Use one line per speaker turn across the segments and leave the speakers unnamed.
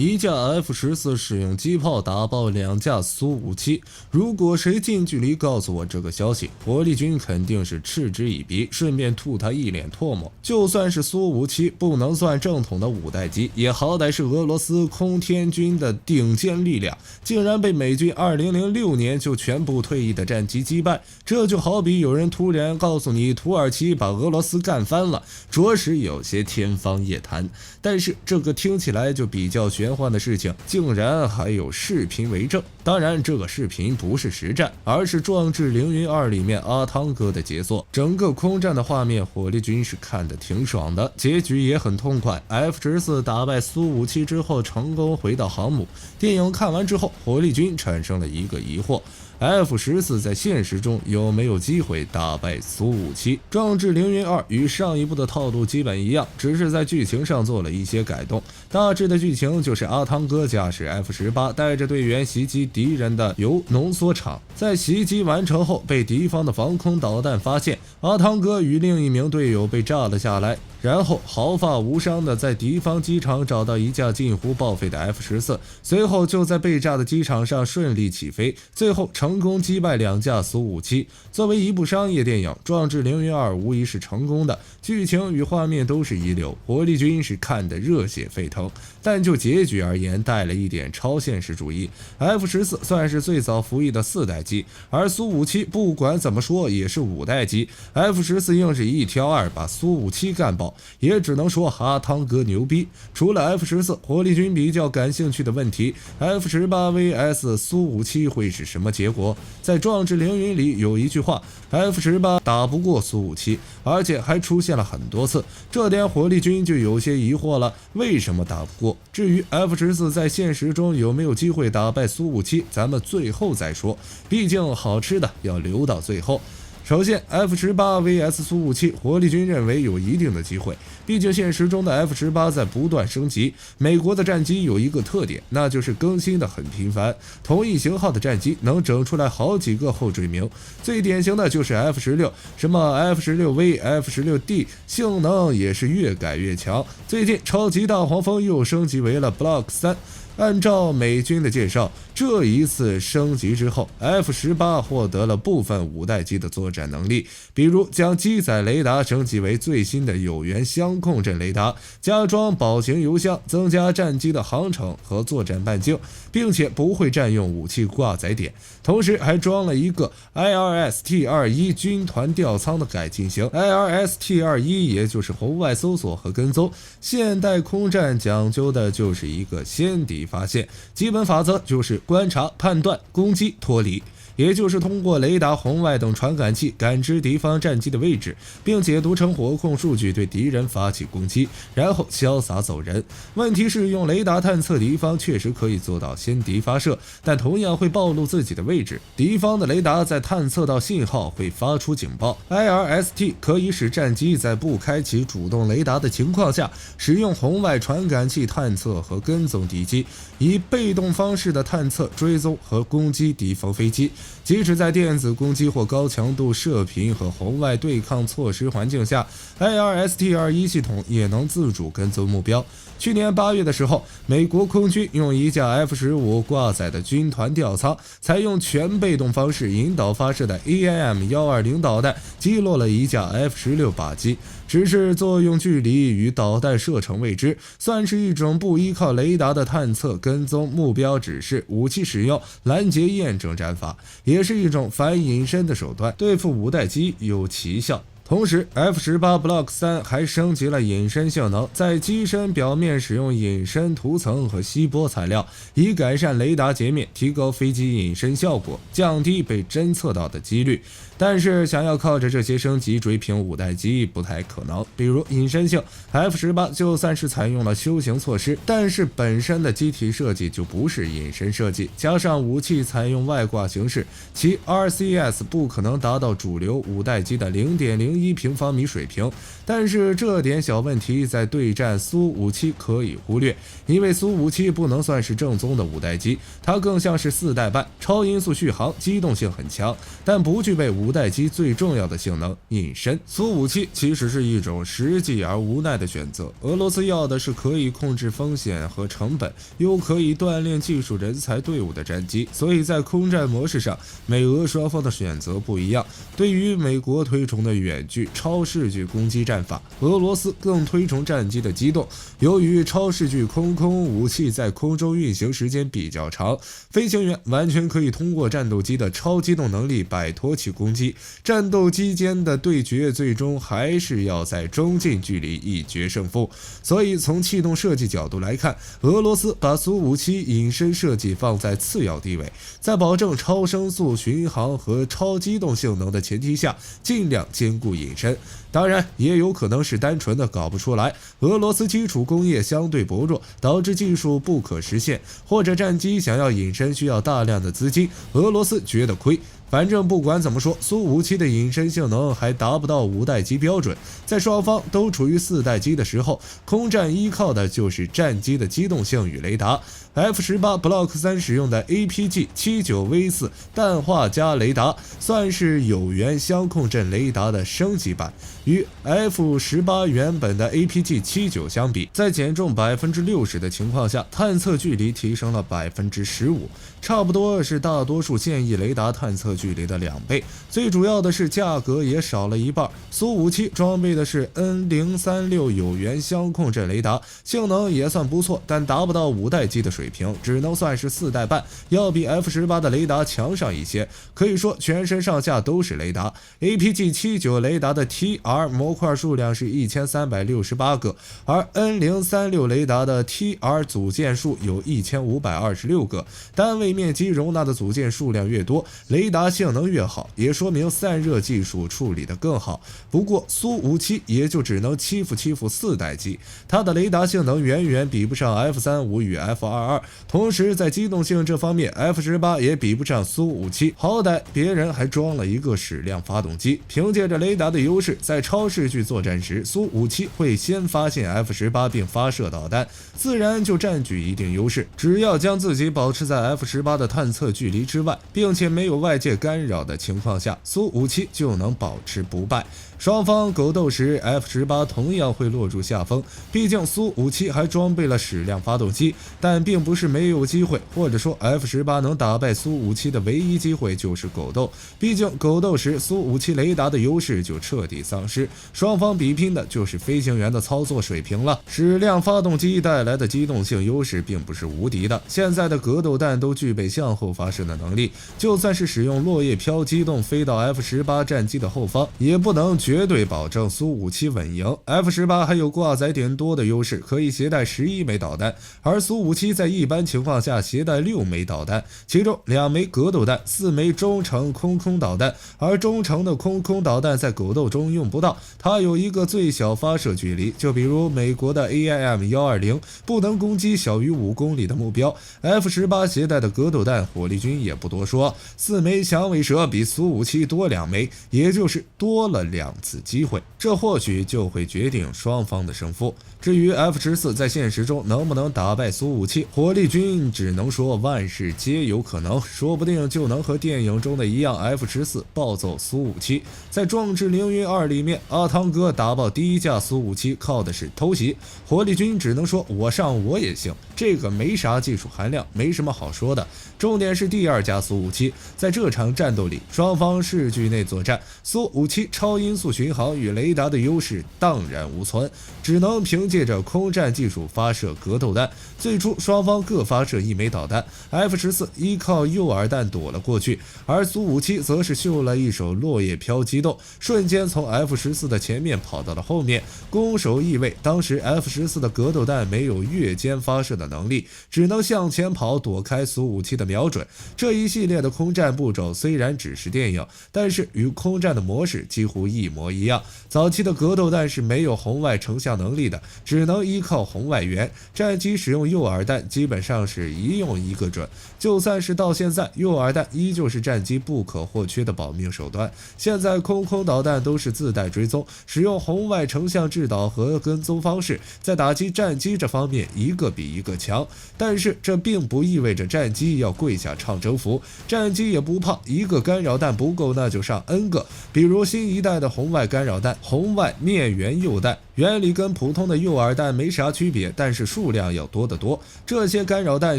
一架 F-14使用机炮打爆2架苏57。如果谁近距离告诉我这个消息，火力军肯定是嗤之以鼻，顺便吐他一脸唾沫。就算是苏57不能算正统的五代机，也好歹是俄罗斯空天军的顶尖力量，竟然被美军2006年就全部退役的战机击败。这就好比有人突然告诉你土耳其把俄罗斯干翻了，着实有些天方夜谭。但是这个听起来就比较玄幻的事情，竟然还有视频为证。当然，这个视频不是实战，而是《壮志凌云2》里面阿汤哥的杰作。整个空战的画面，火力军是看得挺爽的，结局也很痛快。F-14打败苏57之后，成功回到航母。电影看完之后，火力军产生了一个疑惑。F-14在现实中有没有机会打败苏57？壮志凌云2与上一部的套路基本一样，只是在剧情上做了一些改动。大致的剧情就是阿汤哥驾驶 F-18带着队员袭击敌人的铀浓缩厂，在袭击完成后被敌方的防空导弹发现，阿汤哥与另一名队友被炸了下来，然后毫发无伤的在敌方机场找到一架近乎报废的 F-14，随后就在被炸的机场上顺利起飞，最后成功击败2架苏57。作为一部商业电影，《壮志凌云2》无疑是成功的，剧情与画面都是一流，火力军是看得热血沸腾。但就结局而言，带了一点超现实主义。F-14算是最早服役的4代机，而苏57不管怎么说也是5代机。F-14硬是一挑二把苏57干爆，也只能说阿汤哥牛逼。除了 F-14，火力军比较感兴趣的问题 ，F-18 vs 苏57会是什么结果？在《壮志凌云》里有一句话 ，F-18打不过苏57，而且还出现了很多次，这点火力军就有些疑惑了，为什么打不过？至于 F-14在现实中有没有机会打败苏57，咱们最后再说，毕竟好吃的要留到最后。首先 F-18 vs 苏57，火力军认为有一定的机会，毕竟现实中的 F-18在不断升级。美国的战机有一个特点，那就是更新的很频繁，同一型号的战机能整出来好几个后缀名。最典型的就是 F-16，什么 F-16V、F-16D， 性能也是越改越强。最近超级大黄蜂又升级为了 Block 3。按照美军的介绍，这一次升级之后 ，F-18获得了部分5代机的作战能力，比如将机载雷达升级为最新的有源相控阵雷达，加装保型油箱，增加战机的航程和作战半径，并且不会占用武器挂载点。同时还装了一个 IRST-21 军团吊舱的改进型 ，IRST-21 也就是红外搜索和跟踪。现代空战讲究的就是一个先敌发现，基本法则就是观察、判断、攻击、脱离，也就是通过雷达、红外等传感器感知敌方战机的位置，并解读成火控数据对敌人发起攻击，然后潇洒走人。问题是用雷达探测敌方确实可以做到先敌发射，但同样会暴露自己的位置。敌方的雷达在探测到信号会发出警报。IRST 可以使战机在不开启主动雷达的情况下，使用红外传感器探测和跟踪敌机，以被动方式的探测、追踪和攻击敌方飞机。即使在电子攻击或高强度射频和红外对抗措施环境下， IRST-21 系统也能自主跟踪目标。去年8月的时候，美国空军用一架 F-15挂载的军团吊舱，采用全被动方式引导发射的 AIM-120 导弹，击落了一架 F-16靶机。只是作用距离与导弹射程未知，算是一种不依靠雷达的探测、跟踪、目标指示、武器使用、拦截验证战法，也是一种反隐身的手段，对付5代机有奇效。同时 F-18 Block 3还升级了隐身性能，在机身表面使用隐身涂层和锡箔材料，以改善雷达截面，提高飞机隐身效果，降低被侦测到的几率。但是想要靠着这些升级追平5代机不太可能，比如隐身性 ，F-18就算是采用了修行措施，但是本身的机体设计就不是隐身设计，加上武器采用外挂形式，其 RCS 不可能达到主流5代机的0.01 0.01平方米水平。但是这点小问题在对战苏57可以忽略，因为苏57不能算是正宗的5代机，它更像是4代半，超音速续航，机动性很强，但不具备5代机最重要的性能隐身。苏57其实是一种实际而无奈的选择，俄罗斯要的是可以控制风险和成本，又可以锻炼技术人才队伍的战机，所以在空战模式上，美俄双方的选择不一样。对于美国推崇的远距超视距攻击战法，俄罗斯更推崇战机的机动。由于超视距空武器在空中运行时间比较长，飞行员完全可以通过战斗机的超机动能力摆脱其攻击，战斗机间的对决最终还是要在中近距离一决胜负。所以从气动设计角度来看，俄罗斯把苏57隐身设计放在次要地位，在保证超声速巡航和超机动性能的前提下，尽量兼顾隐身。当然也有可能是单纯的搞不出来，俄罗斯基础工业相对薄弱，导致技术不可实现，或者战机想要隐身需要大量的资金，俄罗斯觉得亏。反正不管怎么说，苏57的隐身性能还达不到5代机标准。在双方都处于4代机的时候，空战依靠的就是战机的机动性与雷达。F18 Block 3使用的 APG-79V4 氮化镓雷达算是有源相控阵雷达的升级版，与 F18 原本的 APG-79 相比，在减重 60% 的情况下，探测距离提升了 15%， 差不多是大多数现役雷达探测距离的2倍。最主要的是价格也少了一半。苏57装备的是 N036 有源相控阵雷达，性能也算不错，但达不到5代机的水平，只能算是4代半，要比 F18 的雷达强上一些。可以说全身上下都是雷达。APG-79 雷达的 TR 模块数量是1368个，而 N036 雷达的 TR 组件数有1526个，单位面积容纳的组件数量越多，雷达性能越好，也说明散热技术处理得更好。不过苏57也就只能欺负4代机，它的雷达性能远远比不上 F35与 F22， 同时在机动性这方面 F18 也比不上苏57，好歹别人还装了一个矢量发动机。凭借着雷达的优势，在超视距作战时，苏57会先发现 F18 并发射导弹，自然就占据一定优势。只要将自己保持在 F18 的探测距离之外，并且没有外界干扰的情况下，苏57就能保持不败。双方狗斗时 F18 同样会落入下风，毕竟苏57还装备了矢量发动机，但并不是没有机会，或者说 F18 能打败苏57的唯一机会就是狗斗，毕竟狗斗时苏57雷达的优势就彻底丧失，双方比拼的就是飞行员的操作水平了。矢量发动机带来的机动性优势并不是无敌的，现在的格斗弹都具备向后发射的能力，就算是使用落叶飘机动飞到 F18 战机的后方，也不能绝对保证苏57稳赢。 F18 还有挂载点多的优势，可以携带11枚导弹，而苏57在一般情况下携带6枚导弹，其中2枚格斗弹，4枚中程空导弹，而中程的空导弹在狗斗中用不到，它有一个最小发射距离，就比如美国的 AIM-120 不能攻击小于5公里的目标。 F18 携带的格斗弹火力军也不多说，4枚响尾蛇比苏57多2枚，也就是多了2次机会，这或许就会决定双方的胜负。至于 F14 在现实中能不能打败苏57，火力军只能说万事皆有可能，说不定就能和电影中的一样 F14 暴揍苏57。在《壮志凌云2》里面，阿汤哥打爆第1架苏57靠的是偷袭，火力军只能说我上我也行，这个没啥技术含量，没什么好说的。重点是第2架苏57，在这场战斗里，双方视距内作战，苏57超音速巡航与雷达的优势荡然无存，只能凭借着空战技术发射格斗弹。最初双方各发射1枚导弹， F14 依靠诱饵弹躲了过去，而苏57则是秀了一手落叶飘机动，瞬间从 F14 的前面跑到了后面，攻守易位。当时 F14 的格斗弹没有越肩发射的能力，只能向前跑躲开苏57的瞄准。这一系列的空战步骤手虽然只是电影，但是与空战的模式几乎一模一样。早期的格斗弹是没有红外成像能力的，只能依靠红外源，战机使用诱饵弹基本上是一用一个准。就算是到现在，诱饵弹依旧是战机不可或缺的保命手段。现在空导弹都是自带追踪，使用红外成像制导和跟踪方式，在打击战机这方面一个比一个强。但是这并不意味着战机要跪下唱征服，战机也不怕一个干扰弹不够，那就上 N 个。比如新一代的红外干扰弹、红外面源诱弹，原理跟普通的诱饵弹没啥区别，但是数量要多得多。这些干扰弹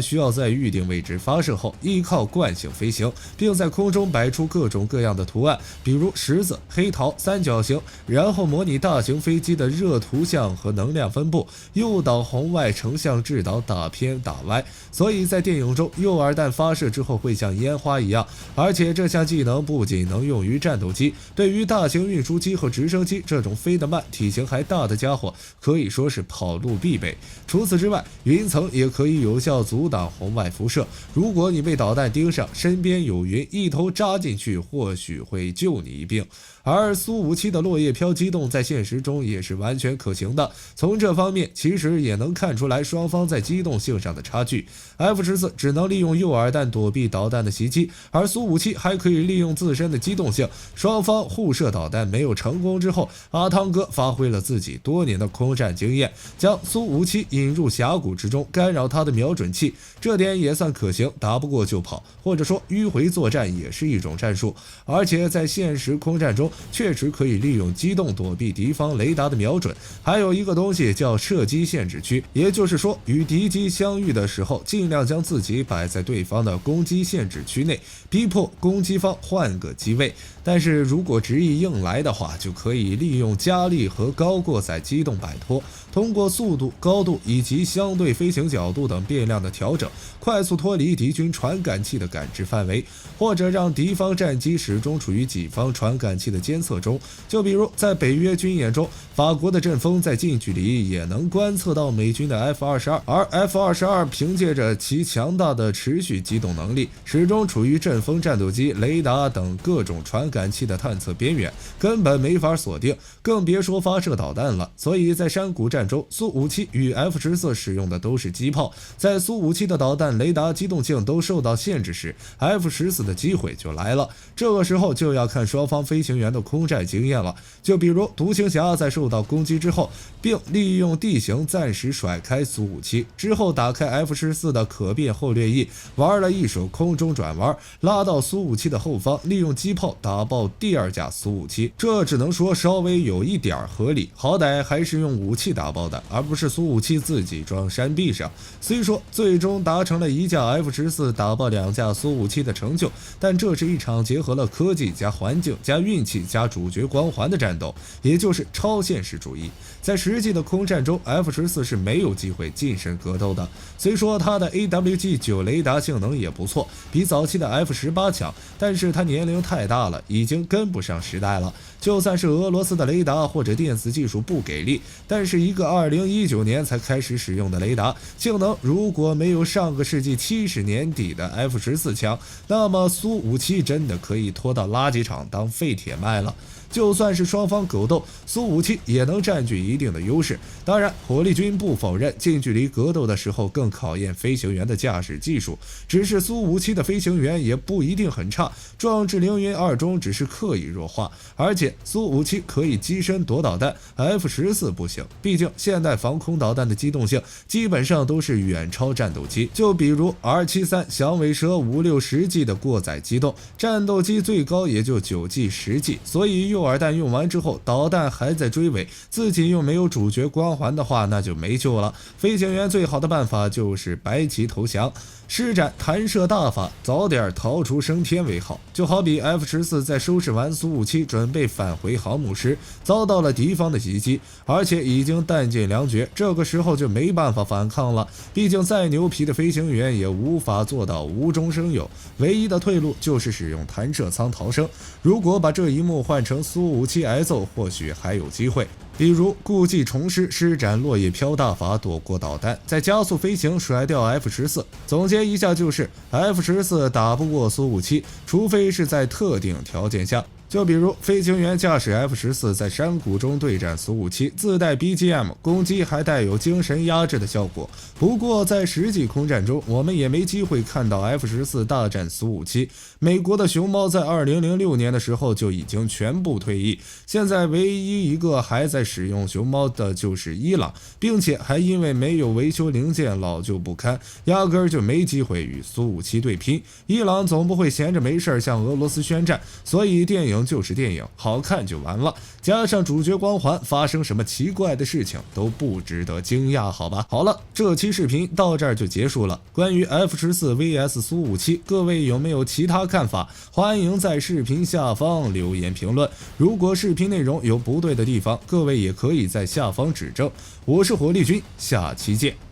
需要在预定位置发射后，依靠惯性飞行，并在空中摆出各种各样的图案，比如十字、黑桃、三角形，然后模拟大型飞机的热图像和能量分布，诱导红外成像制导打偏打歪。所以在电影中，诱饵弹发射之后会像烟花一样，而且这项技能不仅能用于战斗机，对于大型运输机和直升机这种飞得慢、体型还大的家伙，可以说是跑路必备。除此之外，云层也可以有效阻挡红外辐射。如果你被导弹盯上，身边有云，一头扎进去，或许会救你一命。而苏57的落叶飘机动在现实中也是完全可行的，从这方面其实也能看出来双方在机动性上的差距。F-14只能利用诱饵弹躲避导弹的袭击，而苏57还可以利用自身的机动性。双方互射导弹没有成功之后，阿汤哥发挥了自己多年的空战经验，将苏57引入峡谷之中，干扰他的瞄准器，这点也算可行，打不过就跑，或者说迂回作战也是一种战术。而且在现实空战中，确实可以利用机动躲避敌方雷达的瞄准。还有一个东西叫射击限制区，也就是说与敌机相遇的时候，尽量将自己摆在对方的攻击限制区内，逼迫攻击方换个机位。但是如果执意硬来的话，就可以利用加力和高过载机动摆脱，通过速度、高度以及相对飞行角度等变量的调整，快速脱离敌军传感器的感知范围，或者让敌方战机始终处于己方传感器的监测中。就比如在北约军演中，法国的阵风在近距离也能观测到美军的 F-22，而 F-22凭借着其强大的持续机动能力，始终处于阵风战斗机、雷达等各种传感器的探测边缘，根本没法锁定，更别说发射导弹了。所以在山谷战中，苏57与 F-14使用的都是机炮，在苏57的导弹、雷达机动性都受到限制时， F-14的机会就来了。这个时候就要看双方飞行员的空战经验了。就比如独行侠在受到攻击之后，并利用地形暂时甩开苏57，之后打开 F-14的可变后掠翼，玩了一手空中转弯，拉到苏57的后方，利用机炮打爆第二架苏57。这只能说稍微有一点合理，好歹还是用武器打爆的，而不是苏57自己装山壁上。虽说最终达成了一架 F-14打爆2架苏57的成就，但这是一场结合了科技加环境加运气加主角光环的战斗，也就是超现实主义。在实际的空战中， F-14是没有机会近身格斗的。虽说它的 AWG-9 雷达性能也不错，比早期的 F-18强，但是它年龄太大了，已经跟不上时代了。就算是俄罗斯的雷达或者电子技术不给力，但是一个2019年才开始使用的雷达性能，如果没有上个世纪70年底的 F-14强，那么苏57真的可以拖到垃圾场当废铁卖了。就算是双方狗斗，苏57也能占据一定的优势。当然，火力军不否认近距离格斗的时候更考验飞行员的驾驶技术，只是苏57的飞行员也不一定很差，壮志凌云2中只是刻意弱化。而且苏57可以机身躲导弹， F-14不行，毕竟现代防空导弹的机动性基本上都是远超战斗机。就比如 R73 响尾蛇560G 的过载机动，战斗机最高也就9G 10G， 所以诱饵弹用完之后，导弹还在追尾，自己又没有主角光环的话，那就没救了。飞行员最好的办法就是白旗投降，施展弹射大法，早点逃出升天为好。就好比 F-14在收拾完苏57准备返回航母时，遭到了敌方的袭击，而且已经弹尽粮绝，这个时候就没办法反抗了。毕竟再牛皮的飞行员也无法做到无中生有，唯一的退路就是使用弹射舱逃生。如果把这一幕换成苏57挨揍，或许还有机会。比如故技重施，施展落叶飘大法躲过导弹，在加速飞行甩掉 F-14。总结一下就是 F-14打不过苏57，除非是在特定条件下。就比如飞行员驾驶 F-14在山谷中对战苏57，自带 BGM， 攻击还带有精神压制的效果。不过在实际空战中，我们也没机会看到 F-14大战苏57。美国的熊猫在2006年的时候就已经全部退役，现在唯一一个还在使用熊猫的就是伊朗，并且还因为没有维修零件老旧不堪，压根儿就没机会与苏57对拼。伊朗总不会闲着没事向俄罗斯宣战，所以电影就是电影，好看就完了。加上主角光环，发生什么奇怪的事情都不值得惊讶，好吧？好了，这期视频到这儿就结束了。关于 F-14 vs 苏57，各位有没有其他看法？欢迎在视频下方留言评论。如果视频内容有不对的地方，各位也可以在下方指正。我是火力军，下期见。